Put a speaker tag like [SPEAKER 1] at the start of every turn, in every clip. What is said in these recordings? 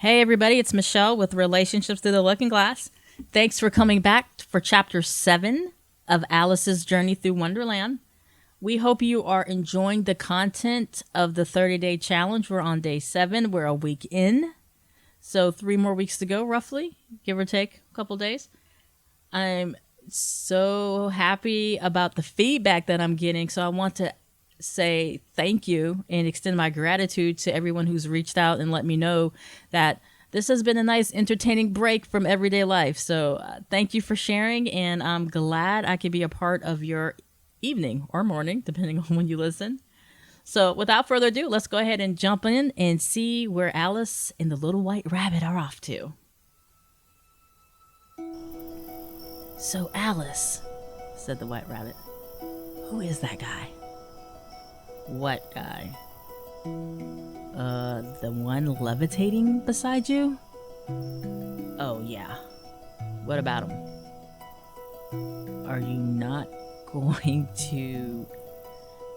[SPEAKER 1] Hey everybody, it's Michelle with Relationships Through the Looking Glass. Thanks for coming back for Chapter 7 of Alice's Journey Through Wonderland. We hope you are enjoying the content of the 30-day challenge. We're on day 7. We're a week in. So 3 more weeks to go, roughly, give or take a couple days. I'm so happy about the feedback that I'm getting. So I want to say thank you and extend my gratitude to everyone who's reached out and let me know that this has been a nice entertaining break from everyday life. So thank you for sharing, and I'm glad I could be a part of your evening or morning, depending on when you listen. So without further ado, let's go ahead and jump in and see where Alice and the little white rabbit are off to. So Alice, said the white rabbit, who is that guy? What guy? The one levitating beside you? Oh, yeah. What about him? Are you not going to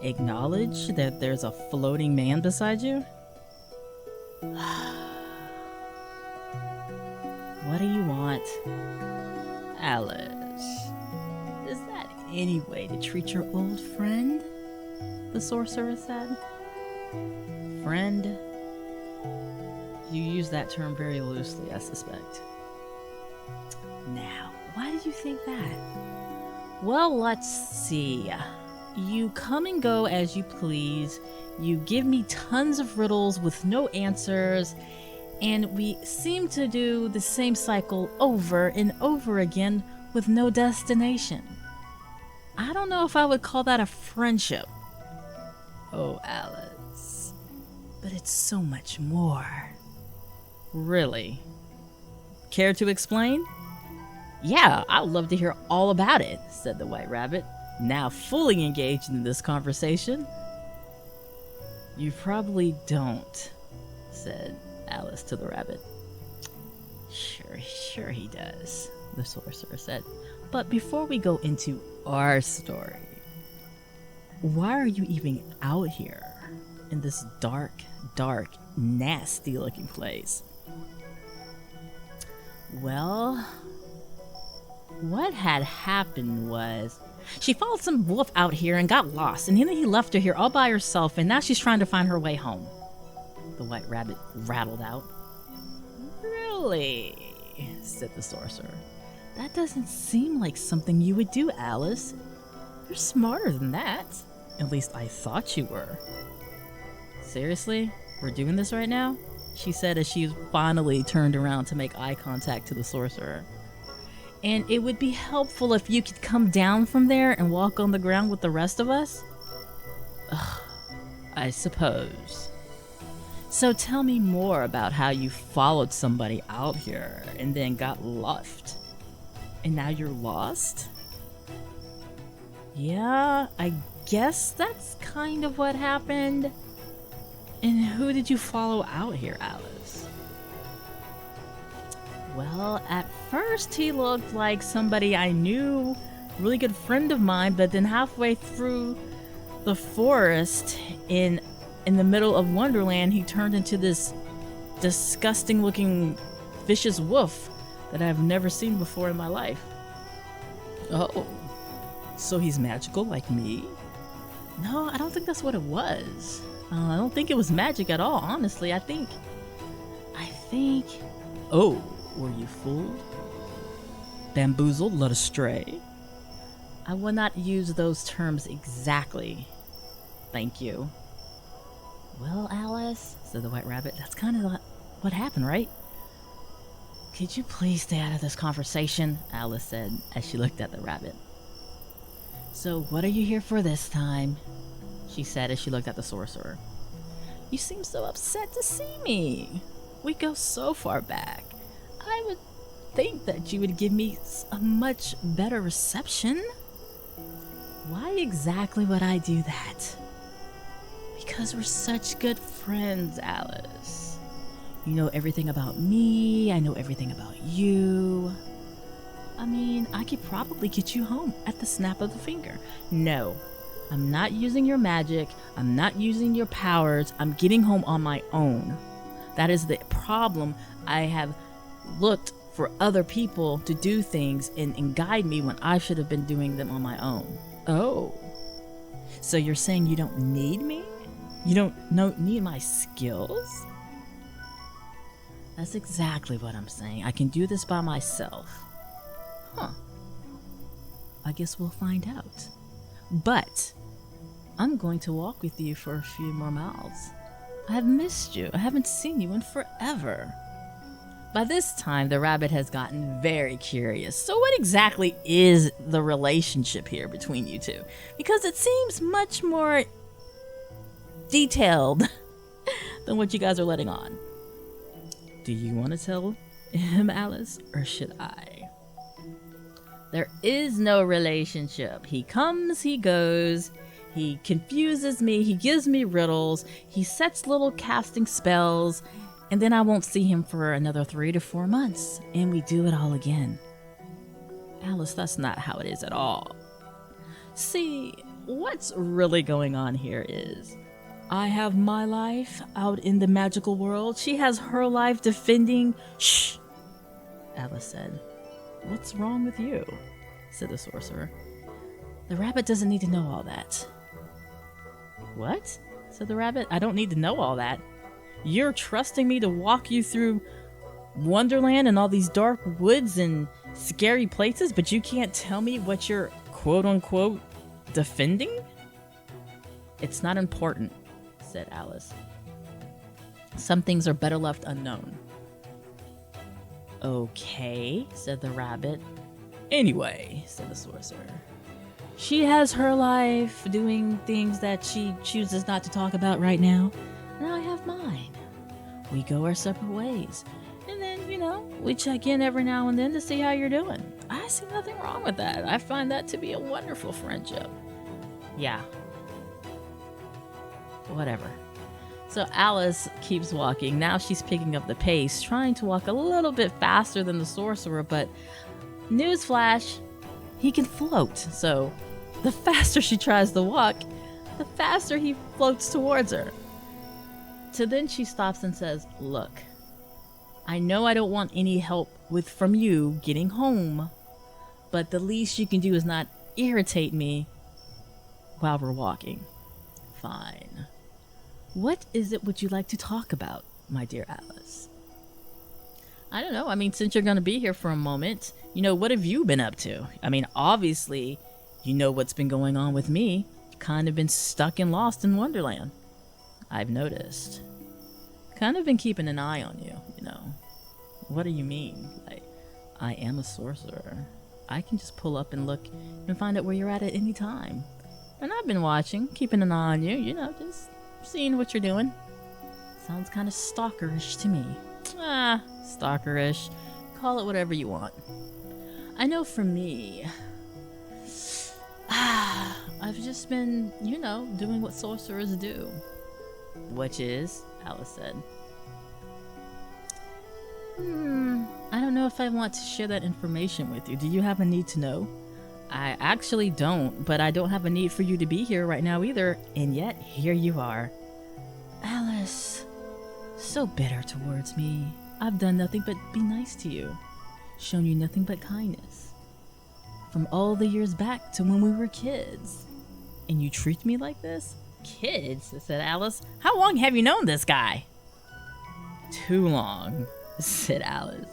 [SPEAKER 1] acknowledge that there's a floating man beside you? What do you want? Alice, is that any way to treat your old friend? The sorcerer said. Friend? You use that term very loosely, I suspect. Now, why did you think that? Well, let's see. You come and go as you please. You give me tons of riddles with no answers. And we seem to do the same cycle over and over again with no destination. I don't know if I would call that a friendship. Oh, Alice. But it's so much more. Really? Care to explain? Yeah, I'd love to hear all about it, said the white rabbit, now fully engaged in this conversation. You probably don't, said Alice to the rabbit. Sure he does, the sorcerer said. But before we go into our story, why are you even out here in this dark, nasty looking place? Well, what had happened was she followed some wolf out here and got lost, and then he left her here all by herself, and now she's trying to find her way home. The white rabbit rattled out. Really? Said the sorcerer. That doesn't seem like something you would do, Alice. You're smarter than that. At least I thought you were. Seriously? We're doing this right now? She said as she finally turned around to make eye contact to the sorcerer. And it would be helpful if you could come down from there and walk on the ground with the rest of us? Ugh, I suppose. So tell me more about how you followed somebody out here and then got lost. And now you're lost? Yeah, I guess that's kind of what happened. And who did you follow out here, Alice? Well, at first he looked like somebody I knew, really good friend of mine, but then halfway through the forest in the middle of Wonderland, he turned into this disgusting looking vicious wolf that I've never seen before in my life. Oh, so he's magical like me? No, I don't think that's what it was. I don't think it was magic at all, honestly. I think... Oh, were you fooled? Bamboozled, led astray? I will not use those terms exactly. Thank you. Well, Alice, said the white rabbit, that's kind of what happened, right? Could you please stay out of this conversation? Alice said as she looked at the rabbit. So what are you here for this time? She said as she looked at the sorcerer. You seem so upset to see me. We go so far back. I would think that you would give me a much better reception. Why exactly would I do that? Because we're such good friends, Alice. You know everything about me, I know everything about you. I mean, I could probably get you home at the snap of the finger. No, I'm not using your magic. I'm not using your powers. I'm getting home on my own. That is the problem. I have looked for other people to do things and guide me when I should have been doing them on my own. Oh. So you're saying you don't need me? You don't need my skills? That's exactly what I'm saying. I can do this by myself. Huh. I guess we'll find out. But I'm going to walk with you for a few more miles. I have missed you. I haven't seen you in forever. By this time, the rabbit has gotten very curious. So what exactly is the relationship here between you two? Because it seems much more detailed than what you guys are letting on. Do you want to tell him, Alice, or should I? There is no relationship. He comes, he goes, he confuses me, he gives me riddles, he sets little casting spells, and then I won't see him for another 3 to 4 months, and we do it all again. Alice, that's not how it is at all. See, what's really going on here is, I have my life out in the magical world. She has her life defending. Shh, Alice said. What's wrong with you? Said the sorcerer. The rabbit doesn't need to know all that. What? Said the rabbit. I don't need to know all that. You're trusting me to walk you through Wonderland and all these dark woods and scary places, but you can't tell me what you're quote-unquote defending? It's not important, said Alice. Some things are better left unknown. Okay, said the rabbit. Anyway, said the sorcerer. She has her life doing things that she chooses not to talk about right now, and I have mine. We go our separate ways. And then, we check in every now and then to see how you're doing. I see nothing wrong with that. I find that to be a wonderful friendship. Yeah. Whatever. So Alice keeps walking. Now she's picking up the pace, trying to walk a little bit faster than the sorcerer, but newsflash, he can float. So the faster she tries to walk, the faster he floats towards her. So then she stops and says, look, I know I don't want any help from you getting home, but the least you can do is not irritate me while we're walking. Fine. What is it would you like to talk about, my dear Alice? I don't know. I mean, since you're going to be here for a moment, what have you been up to? I mean, obviously, you know what's been going on with me. Kind of been stuck and lost in Wonderland. I've noticed. Kind of been keeping an eye on you, What do you mean? I am a sorcerer. I can just pull up and look and find out where you're at any time. And I've been watching, keeping an eye on you, just seeing what you're doing. Sounds kind of stalkerish to me. Stalkerish. Call it whatever you want. I know for me, I've just been, doing what sorcerers do. Which is, Alice said. I don't know if I want to share that information with you. Do you have a need to know? I actually don't, but I don't have a need for you to be here right now either, and yet here you are. Alice, so bitter towards me. I've done nothing but be nice to you, shown you nothing but kindness. From all the years back to when we were kids. And you treat me like this? Kids, said Alice. How long have you known this guy? Too long, said Alice.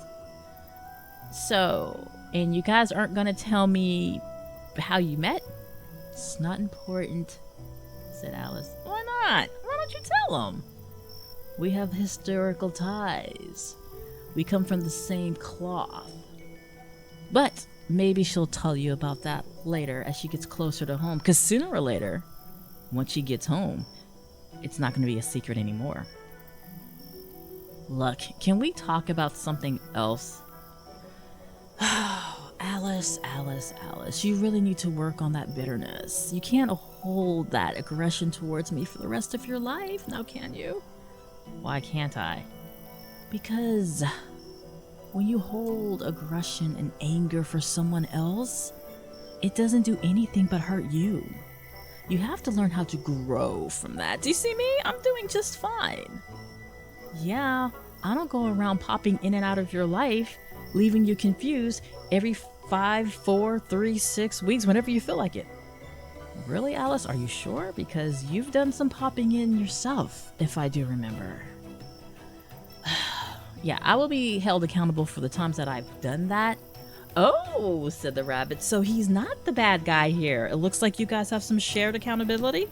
[SPEAKER 1] So, and you guys aren't gonna tell me how you met? It's not important, said Alice. Why not? Why don't you tell them? We have historical ties. We come from the same cloth. But maybe she'll tell you about that later as she gets closer to home, because sooner or later, once she gets home, it's not going to be a secret anymore. Look, can we talk about something else? Oh, Alice, you really need to work on that bitterness. You can't hold that aggression towards me for the rest of your life, now can you? Why can't I? Because when you hold aggression and anger for someone else, it doesn't do anything but hurt you. You have to learn how to grow from that. Do you see me? I'm doing just fine. Yeah, I don't go around popping in and out of your life, leaving you confused every 5, 4, 3, 6 weeks whenever you feel like it. Really, Alice? Are you sure? Because you've done some popping in yourself, if I do remember. Yeah, I will be held accountable for the times that I've done that. Oh, said the rabbit. So he's not the bad guy here. It looks like you guys have some shared accountability.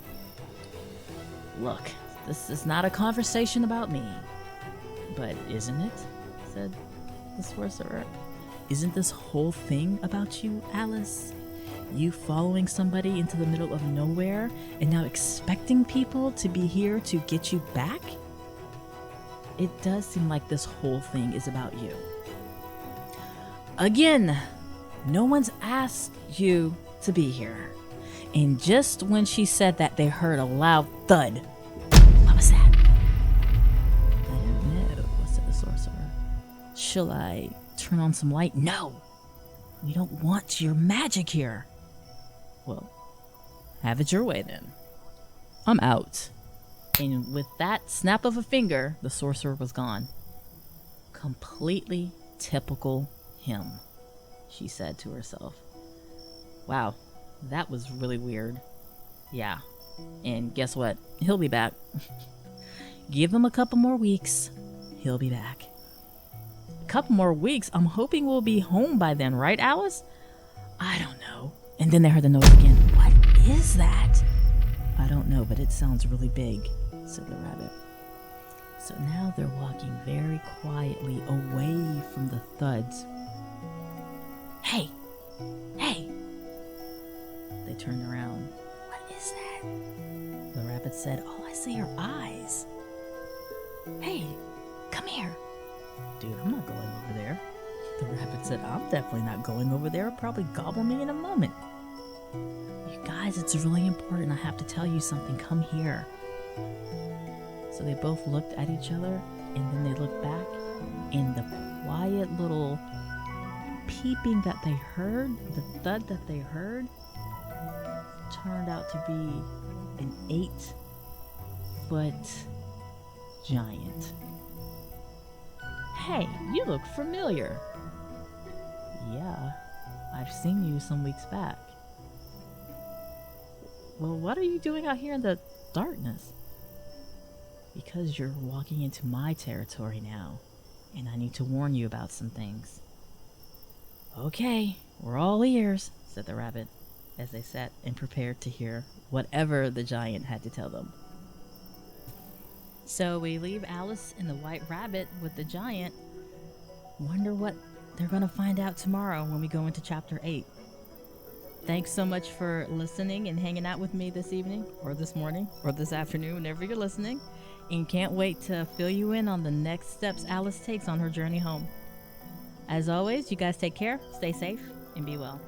[SPEAKER 1] Look, this is not a conversation about me. But isn't it? Said the sorcerer. Isn't this whole thing about you, Alice? You following somebody into the middle of nowhere and now expecting people to be here to get you back? It does seem like this whole thing is about you. Again, no one's asked you to be here. And just when she said that, they heard a loud thud. What was that? I don't know, said the sorcerer. Shall I turn on some light? No, we don't want your magic here. Well, have it your way then. I'm out. And with that snap of a finger, the sorcerer was gone. Completely typical him, she said to herself. Wow, that was really weird. Yeah, and guess what? He'll be back. Give him a couple more weeks. He'll be back. A couple more weeks? I'm hoping we'll be home by then, right, Alice? I don't know. And then they heard the noise again. What is that? I don't know, but it sounds really big, said the rabbit. So now they're walking very quietly away from the thuds. Hey! Hey! They turned around. What is that? The rabbit said, all I see are eyes. Hey, come here. Dude, I'm not going over there. The rabbit said, I'm definitely not going over there. It'll probably gobble me in a moment. You guys, it's really important. I have to tell you something. Come here. So they both looked at each other, and then they looked back, and the quiet little peeping that they heard, the thud that they heard, turned out to be an 8-foot giant. Hey, you look familiar. Yeah, I've seen you some weeks back. Well, what are you doing out here in the darkness? Because you're walking into my territory now, and I need to warn you about some things. Okay, we're all ears, said the rabbit, as they sat and prepared to hear whatever the giant had to tell them. So we leave Alice and the white rabbit with the giant. Wonder what they're going to find out tomorrow when we go into chapter 8. Thanks so much for listening and hanging out with me this evening, or this morning, or this afternoon, whenever you're listening. And can't wait to fill you in on the next steps Alice takes on her journey home. As always, you guys take care, stay safe, and be well.